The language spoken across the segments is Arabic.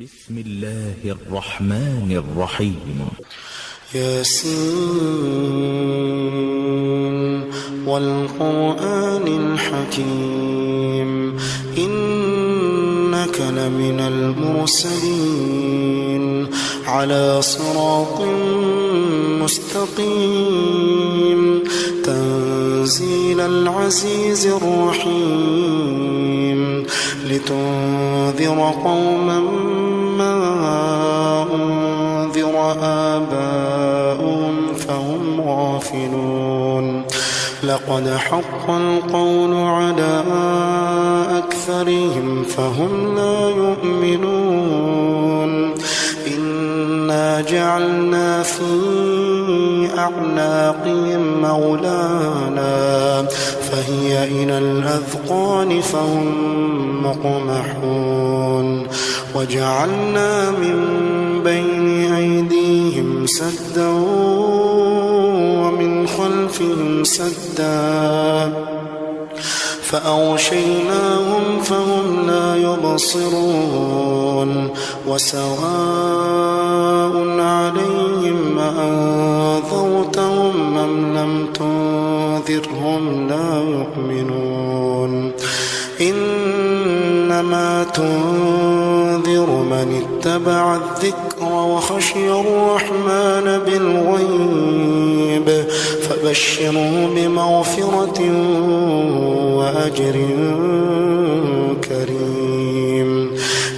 بسم الله الرحمن الرحيم. ياسين والقرآن الحكيم إنك لمن المرسلين على صراط مستقيم تنزيل العزيز الرحيم لتنذر قوما ما أنذر آباؤهم فهم غافلون لقد حق القول على أكثرهم فهم لا يؤمنون إنا جعلنا في أعناقهم مغلالا فهي إلى الأذقان فهم مقمحون وجعلنا من بين أيديهم سدا ومن خلفهم سدا فأغشيناهم فهم لا يبصرون وسواء عليهم أأنذرتهم أم لم تنذرهم لا يؤمنون إنما تنذر من اتبع الذكر وخشي الرحمن بالغيب فبشره بمغفرة وأجر كريم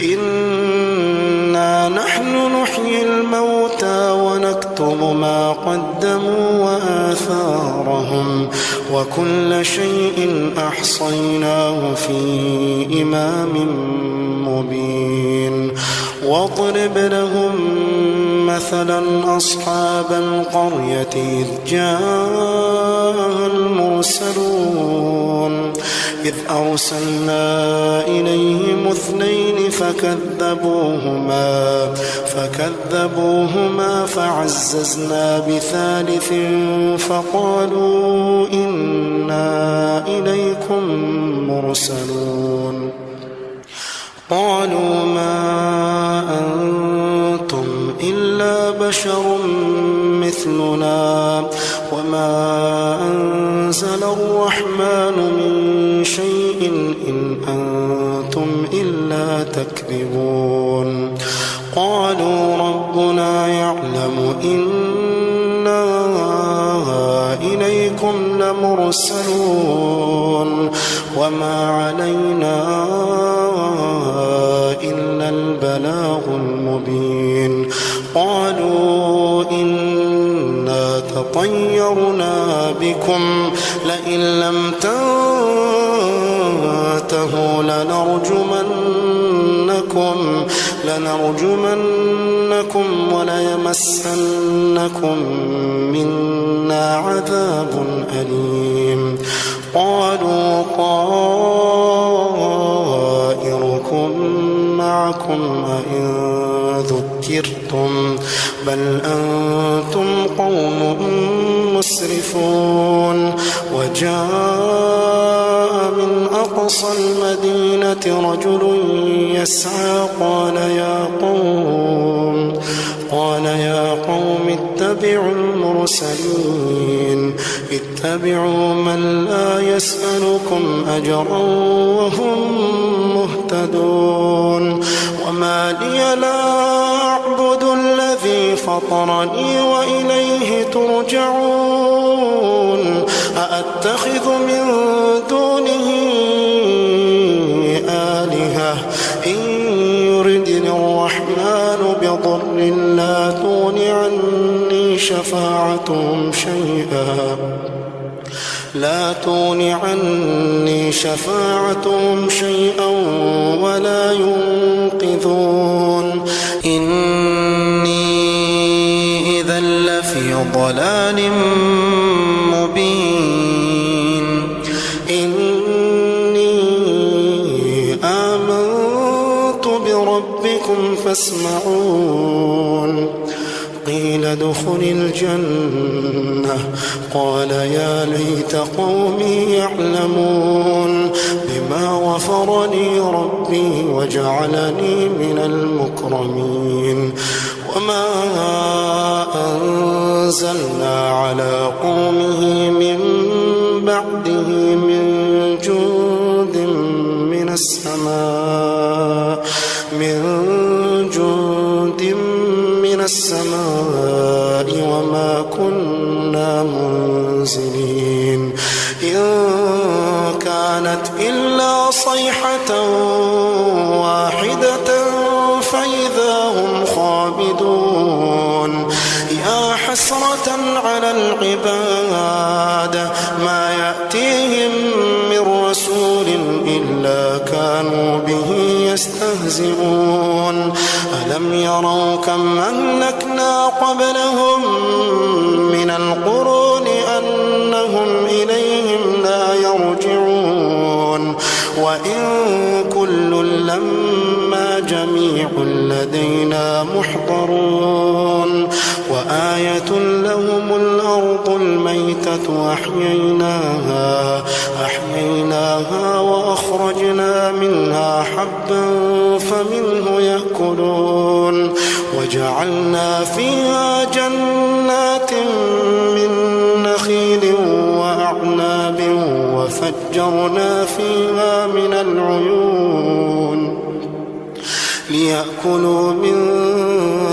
إنا نحن نحيي الموتى ونكتب ما قدموا وآثارهم وكل شيء أحصيناه في إمام مبين واضرب لهم مثلا أصحاب القرية إذ جاء المرسلون إذ أرسلنا إليهم اثنين فكذبوهما فعززنا بثالث فقالوا إنا إليكم مرسلون قالوا ما أنتم إلا بشر مثلنا وما أنزل الرحمن من شيء إن أنتم إلا تكذبون قالوا ربنا يعلم إنا إليكم لمرسلون وما علينا إلا البلاغ المبين قالوا إنا تطيرنا بكم لئن لم تنتهوا لنرجمنكم وليمسنكم منا عذاب أليم قالوا طائركم معكم أئن ذكرتم بل أنتم قوم مسرفون وجاء من أقصى المدينة رجل يسعى قال يا قوم اتبعوا المرسلين اتبعوا من لا يسألكم أجرا وهم مهتدون وما لي لا أعبد الذي فطرني وإليه ترجعون أأتخذ من دونه آلهة إن يردني الرحمن بضر لا تغن عني شفاعتهم شيئا ولا ينقذون إني إذا لفي ضلال مبين إني آمنت بربكم فاسمعون قيل ادخل الجنة قال يا ليت قومي يعلمون بما غفر لي ربي وجعلني من المكرمين وما أنزلنا على قومه من بعده من جند من السماء وما كنا منزلين إن كانت إلا صيحة واحدة فإذا هم خامدون يا حسرة على العباد ما يأتيهم من رسول إلا كانوا به يستهزئون ألم يروا كم أهلكنا قبلهم من القرون أنهم إليهم لا يرجعون وإن كل لما جميع لدينا محضرون وآية لهم الأرض الميتة أحييناها وأخرجنا منها حبا فمنه يأكلون وجعلنا فيها جنات من نخيل وأعناب وفجرنا فيها من العيون ليأكلوا من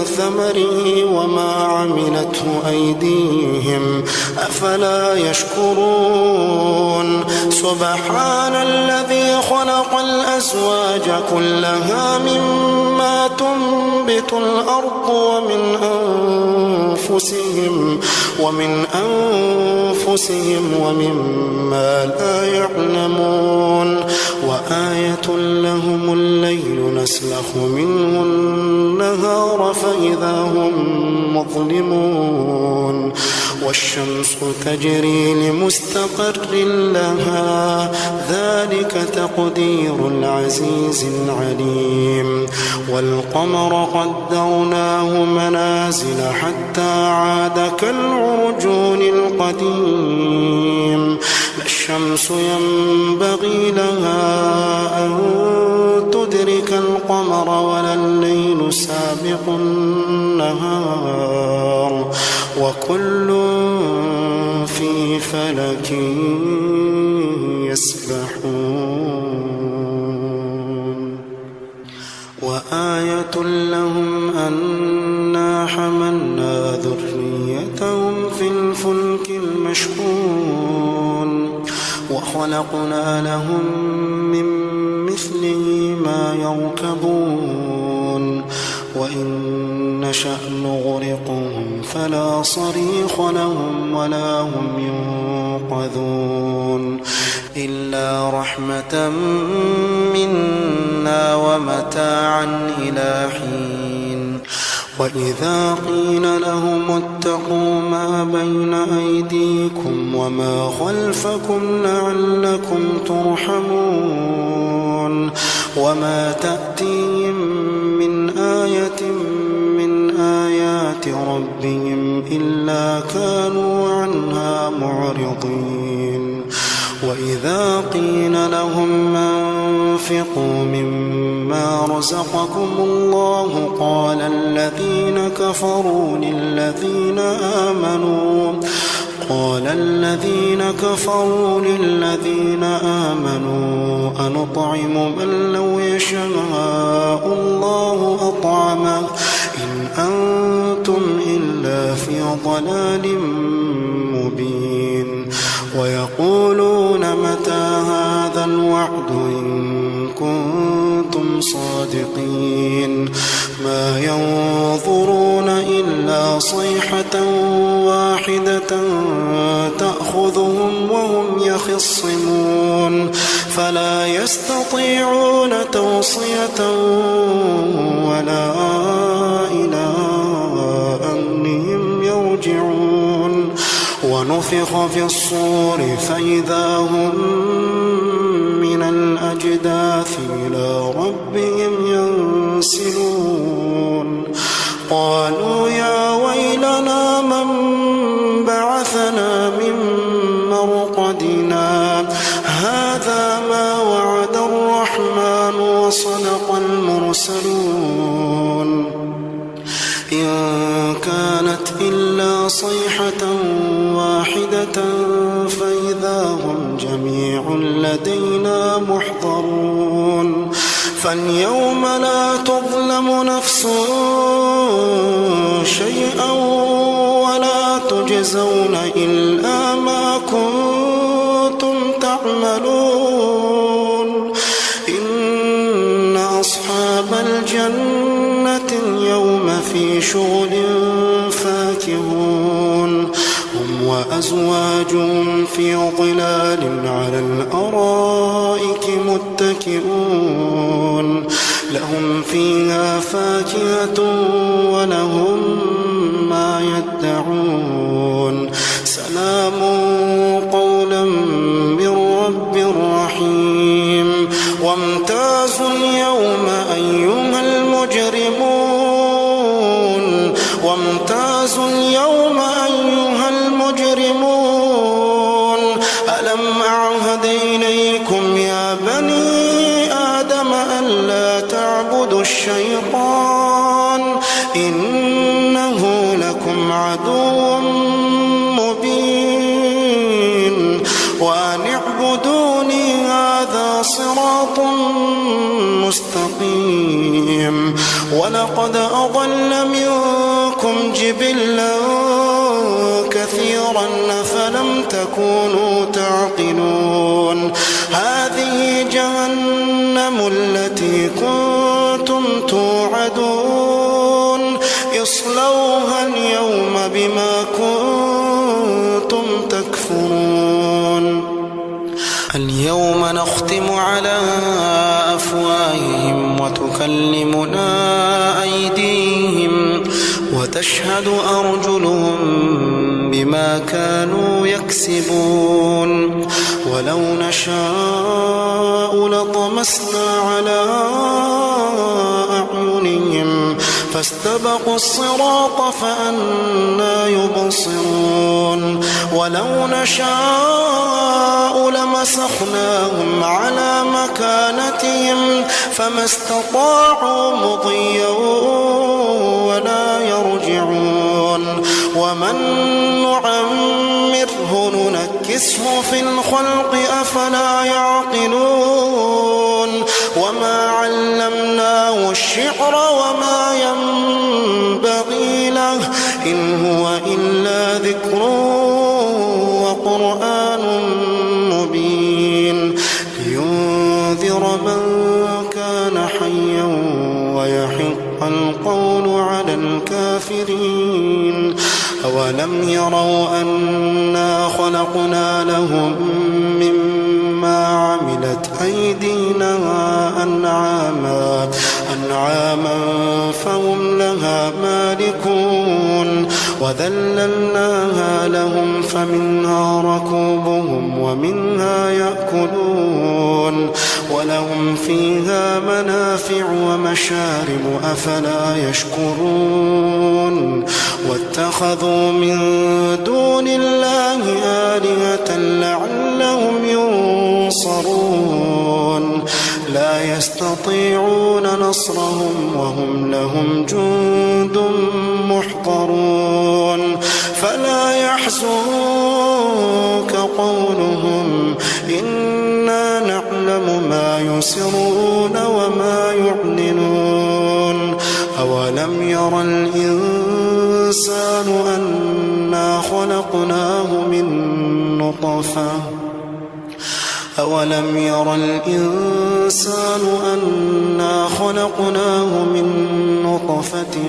ثمره وما عملته أيديهم أفلا يشكرون سبحان الذي خلق الأزواج كلها مما تنبت الأرض ومن أنفسهم ومما لا يعلمون وآية لهم الليل نسلخ منه النهار فإذا هم مظلمون والشمس تجري لمستقر لها ذلك تقدير العزيز العليم والقمر قدرناه منازل حتى عاد كالعرجون القديم لا الشمس ينبغي لها أن تدرك القمر ولا الليل سابق النهار وكل في فلك يسبحون وآية لهم أنا حملنا ذريتهم في الفلك المشحون وخلقنا لهم من مثله ما يركبون وإن نشأ نغرقهم فلا صريخ لهم ولا هم ينقذون إلا رحمة منا ومتاعا إلى حين وإذا قيل لهم اتقوا ما بين أيديكم وما خلفكم لعلكم ترحمون وما تأتيهم من آية من آيات ربهم إلا كانوا عنها معرضين وإذا قيل لهم أنفقوا مما رزقكم الله قال الذين كفروا للذين آمنوا أنطعم من لو يشاء الله أطعمه إن أنتم إلا في ضلال مبين ويقولون متى هذا الوعد إن كنتم صادقين ما ينظرون إلا صيحة واحدة تأخذهم وهم يخصمون فلا يستطيعون توصية ولا إلى أهلهم يرجعون ونفخ في الصور فإذا هم من الأجداث إلى ربهم ينسلون قالوا يا ويلنا كانت إلا صيحة واحدة فإذا هم جميع لدينا محضرون فاليوم لا تظلم نفس شيئا ولا تجزون إلا ما كنتم تعملون إن أصحاب الجنة اليوم في شغل فاكهون هم وأزواجهم في ظلال على الأرائك متكئون لهم فيها فاكهة ولهم ما يدعون سلام قولا من رب رحيم وامتازوا اليوم أيها المجرمون وامتازوا اليوم أيها المجرمون ألم أعهد إليكم يا بني آدم ألا تعبدوا الشيطان إنه لكم عدو مبين وأن اعبدوني هذا صراط مستقيم ولقد أضل منكم جبلا كثيرا فلم تكونوا تعقلون هذه جهنم التي كنتم توعدون اصلوها اليوم بما كنتم تكفرون اليوم نختم على أفواههم وتكلمنا أيديهم وتشهد أرجلهم بما كانوا يكسبون ولو نشاء لطمسنا على أعينهم فاستبقوا الصراط فأنى يبصرون ولو نشاء لمسخناهم على مكانتهم فما استطاعوا مضيا ولا يرجعون ومن نعمره ننكسه في الخلق أفلا يعقلون وما علمناه الشعر وما ينبغي له إن هو إلا ذكر وقرآن مبين لينذر من كان حيا ويحق القول على الكافرين أولم يروا أنا خلقنا لهم مما عملت أيدينا أنعاما فهم لها مالكون وذللناها لهم فمنها ركوبهم ومنها يأكلون ولهم فيها منافع ومشارب أفلا يشكرون واتخذوا من دون الله آلهة لعلهم ينصرون لا يستطيعون نصرهم وهم لهم جند محضرون فلا يحزنك قولهم إنا نعلم ما يسرون وما يعلنون أولم ير الإنسان أنا خلقناه من نطفة أولم ير الإنسان أنا خلقناه من نطفة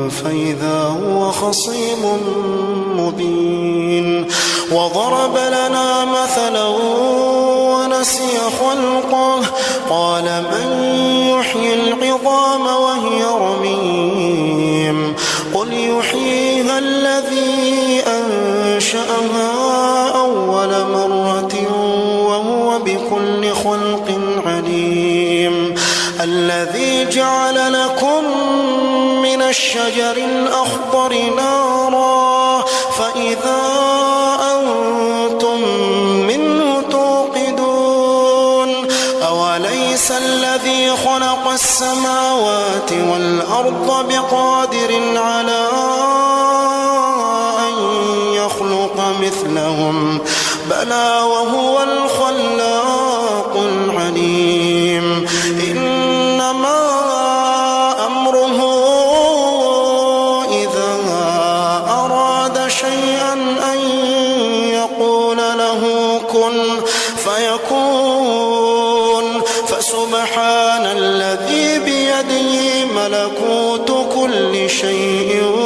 فإذا هو خصيم مبين وضرب لنا مثلا ونسي خلقه قال من يحيي العظام وهي رميم قل يحييها الذي أنشأها أول مرة وهو بكل خلق عليم الذي جعل لكم من الشجر الأخضر نارا فإذا أنتم منه توقدون أوليس الذي خلق السماوات والأرض بقادر على ألا وهو الخلاق العليم إنما أمره إذا أراد شيئا أن يقول له كن فيكون فسبحان الذي بيده ملكوت كل شيء